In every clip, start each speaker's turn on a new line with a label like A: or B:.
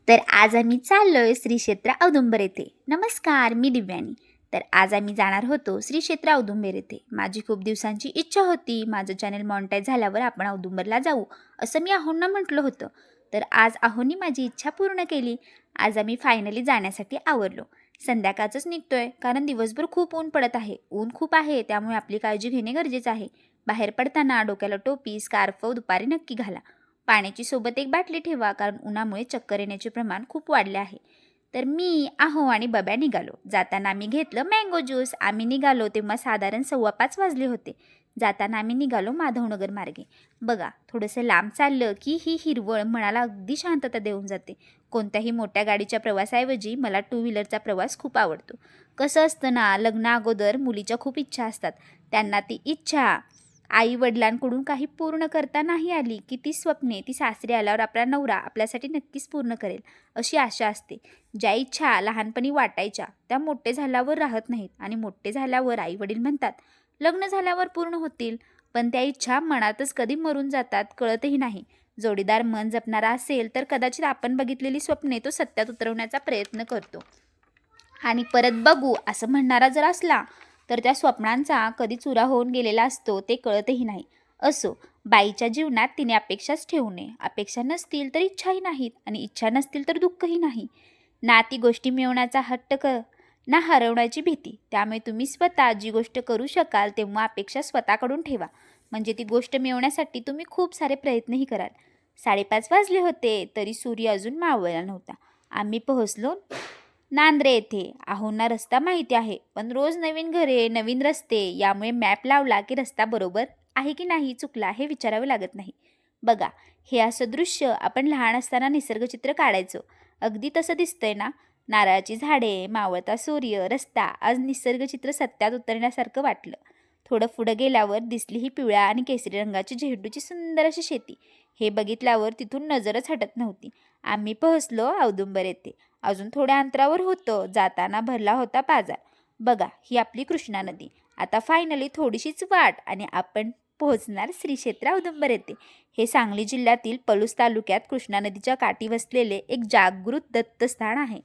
A: तर आज आम्ही चाललोय श्री क्षेत्र औदुंबर येथे. नमस्कार, मी दिव्यानी. तर आज आम्ही जाणार होतो श्री क्षेत्र औदुंबर येथे. माझी खूप दिवसांची इच्छा होती, माझं चॅनल मॉनिटाईज झाल्यावर आपण औदुंबरला जाऊ, असं मी आहोंना म्हटलं होतं. तर आज आहोंनी माझी इच्छा पूर्ण केली. आज आम्ही फायनली जाण्यासाठी आवरलो. संध्याकाळचंच निघतोय, कारण दिवसभर खूप ऊन पडत आहे. ऊन खूप आहे, त्यामुळे आपली काळजी घेणे गरजेचं आहे. बाहेर पडताना डोक्याला टोपी, स्कार्फ दुपारी नक्की घाला. पाण्याची सोबत एक बाटली ठेवा, कारण उन्हामुळे चक्कर येण्याचे प्रमाण खूप वाढले आहे. तर मी, आहो आणि बब्या निघालो. जाताना आम्ही घेतलं मँगो ज्यूस. आम्ही निघालो तेव्हा साधारण 5:15 वाजले होते. जाताना आम्ही निघालो माधवनगर मार्गे. बघा, थोडंसं लांब चाललं की ही हिरवळ मनाला अगदी शांतता देऊन जाते. कोणत्याही मोठ्या गाडीच्या प्रवासाऐवजी मला टू व्हीलरचा प्रवास खूप आवडतो. कसं असतं ना, लग्नाअगोदर मुलीच्या खूप इच्छा असतात. त्यांना ती इच्छा आई-वडिलांकडून काही पूर्ण करता नाही आली, की ती स्वप्ने ती सासरी आल्यावर आपला नवरा आपल्यासाठी नक्कीच पूर्ण करेल, अशी आशा असते. ज्या इच्छा लहानपणी वाटायच्या, त्या मोठे झाल्यावर राहत नाहीत आणि मोठे झाल्यावर आई-वडील म्हणतात, लग्न झाल्यावर पूर्ण होतील. पण त्या इच्छा मनातच कधी मरून जातात, कळतही नाही. जोडीदार मन जपणारा असेल, तर कदाचित आपण बघितलेली स्वप्ने तो सत्यात उतरवण्याचा प्रयत्न करतो. आणि परत बघू असं म्हणणारा जर असला, तर त्या स्वप्नांचा कधी चुरा होऊन गेलेला असतो ते कळतही नाही. असो, बाईच्या जीवनात तिने अपेक्षाच ठेवू नये. अपेक्षा नसतील तर इच्छाही नाहीत आणि इच्छा नसतील तर दुःखही नाही. ना ती गोष्टी मिळवण्याचा ना हरवण्याची भीती. त्यामुळे तुम्ही स्वतः जी गोष्ट करू शकाल तेव्हा अपेक्षा स्वतःकडून ठेवा. म्हणजे ती गोष्ट मिळवण्यासाठी तुम्ही खूप सारे प्रयत्नही कराल. 5:30 वाजले होते तरी सूर्य अजून मावळला नव्हता. आम्ही पोहोचलो नांद्रे येथे. आहोंना रस्ता माहिती आहे, पण रोज नवीन घरे, नवीन रस्ते, यामुळे मॅप लावला की रस्ता बरोबर आहे की नाही, चुकला हे विचारावे लागत नाही. बघा, हे असं दृश्य आपण लहान असताना निसर्गचित्र काढायचो. अगदी तसं दिसतंय ना. नारळाची झाडे, मावळता सूर्य, रस्ता. आज निसर्गचित्र सत्यात उतरण्यासारखं वाटलं. थोडं पुढं गेल्यावर दिसली ही पिवळ्या आणि केसरी रंगाची झेंडूची सुंदर अशी शेती. हे बघितल्यावर तिथून नजरच हटत नव्हती. आम्ही पोहोचलो औदुंबर येथे. अजून थोड्या अंतरावर होतं. जाताना भरला होता बाजार. बघा, ही आपली कृष्णा नदी. आता फायनली थोडीशीच वाट आणि आपण पोहोचणार श्री क्षेत्र औदुंबर येथे. हे सांगली जिल्ह्यातील पलूस तालुक्यात कृष्णा नदीच्या काठी वसलेले एक जागृत दत्तस्थान आहे.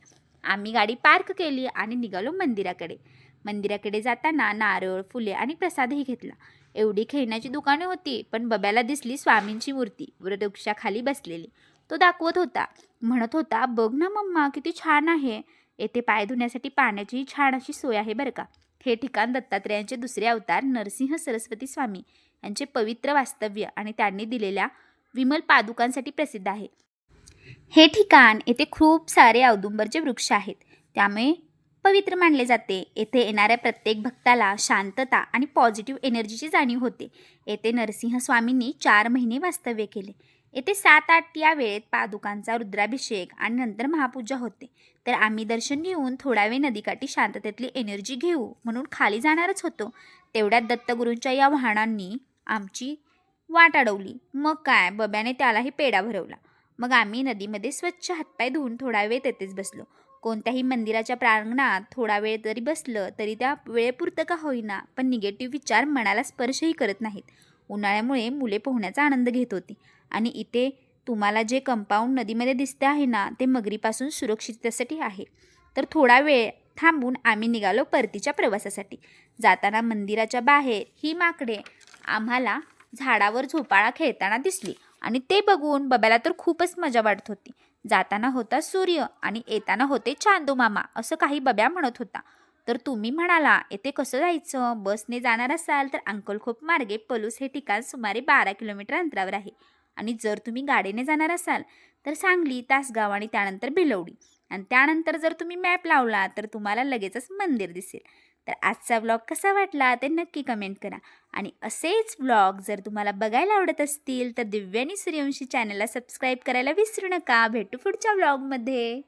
A: आम्ही गाडी पार्क केली आणि निघालो मंदिराकडे. मंदिराकडे जाताना नारळ, फुले आणि प्रसादही घेतला. एवढी खेळण्याची दुकाने होती, पण बब्याला दिसली स्वामींची मूर्ती वृक्षाखाली बसलेली. तो दाखवत होता. म्हणत होता, बघ ना मम्मा, किती छान आहे. येथे पाय धुण्यासाठी पाण्याचीही छान अशी सोय आहे बरं का. हे ठिकाण दत्तात्रेयांचे दुसरे अवतार नरसिंह सरस्वती स्वामी यांचे पवित्र वास्तव्य आणि त्यांनी दिलेल्या विमल पादुकांसाठी प्रसिद्ध आहे. हे ठिकाण येथे खूप सारे औदुंबरचे वृक्ष आहेत, त्यामुळे पवित्र मानले जाते. येथे येणाऱ्या प्रत्येक भक्ताला शांतता आणि पॉझिटिव्ह एनर्जीची जाणीव होते. येथे नरसिंह स्वामींनी 4 महिने वास्तव्य केले. येथे 7-8 या वेळेत पादुकांचा रुद्राभिषेक आणि नंतर महापूजा होते. तर आम्ही दर्शन घेऊन थोडा वेळ नदीकाठी शांततेतली एनर्जी घेऊ म्हणून खाली जाणारच होतो. तेवढ्यात दत्तगुरूंच्या या वाहनांनी आमची वाट अडवली. मग काय, बब्याने त्यालाही पेढा भरवला. मग आम्ही नदीमध्ये स्वच्छ हातपाय धुवून थोडा वेळ तेथेच बसलो. कोणत्याही मंदिराच्या प्रांगणात थोडा वेळ जरी बसलं तरी त्या वेळेपुरतं का होईना, पण निगेटिव्ह विचार मनाला स्पर्शही करत नाहीत. उन्हाळ्यामुळे मुले पोहण्याचा आनंद घेत होती. आणि इथे तुम्हाला जे कंपाऊंड नदीमध्ये दिसते आहे ना, ते मगरीपासून सुरक्षिततेसाठी आहे. तर थोडा वेळ थांबून आम्ही निघालो परतीच्या प्रवासासाठी. जाताना मंदिराच्या बाहेर ही माकडे आम्हाला झाडावर झोपाळा खेळताना दिसली आणि ते बघून बब्याला तर खूपच मजा वाटत होती. जाताना होता सूर्य आणि येताना होते चांदू मामा, असं काही बब्या म्हणत होता. तर तुम्ही म्हणाला, येथे कसं जायचं? बसने जाणार असाल तर अंकलखोप मार्गे पलूस हे ठिकाण सुमारे 12 किलोमीटर अंतरावर आहे. आणि जर तुम्ही गाडीने जाणार असाल तर सांगली, तासगाव आणि त्यानंतर भिलवडी. आणि त्यानंतर जर तुम्ही मॅप लावला तर तुम्हाला लगेचच मंदिर दिसेल. तर आजचा व्लॉग कसा वाटला ते नक्की कमेंट करा. आणि असेच व्लॉग जर तुम्हाला बघायला आवडत असतील तर दिव्यानी सूर्यवंशी चॅनलला सबस्क्राईब करायला विसरू नका. भेटू पुढच्या व्लॉगमध्ये.